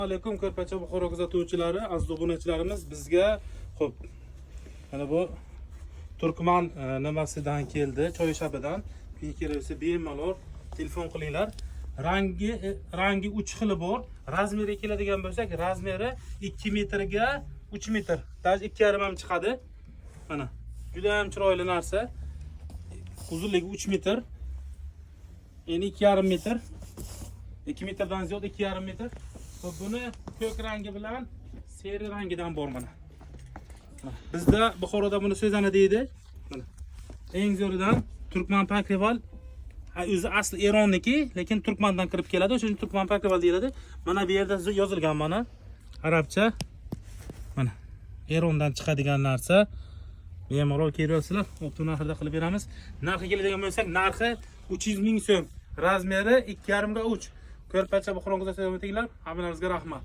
Alaykum ko'rpacha Buxoro kuzatuvchilari, aziz obunachilarimiz, bizga xo'p. Mana bu Turkman nimasidan keldi, Choyshabidan. Keyin kelsa bemalol telefon qilinglar. Rangi 3 xili bor. Razmeri keladigan bo'lsak, razmeri 2 metrga 3 metr, даже 2,5 ham chiqadi. Mana juda ham chiroyli narsa. Uzunligi 3 metr. Endi 2,5 metr. 2 metrdan ziyod 2,5 metr. Buni ko'k rangi bilan seri rangidan bor mana. Bizda Buxoroda buni so'zana deydi. Mana. Eng zo'ridan Turkman Pakrival. O'zi asli Eronniki, lekin Turkmandan kirib keladi. O'sha uchun Turkman Pakrival deyiladi. Mana bu yerda yozilgan mana arabcha. Mana Erondan chiqadigan narsa. Bemalol kelasizlar, o'tun narxida qilib beramiz. Narxi keladigan bo'lsak, narxi 300 ming so'm. Razmeri 2,5 ga 3. Ko'rpacha Buxoro kuzatuvchilariga hammalarga rahmat.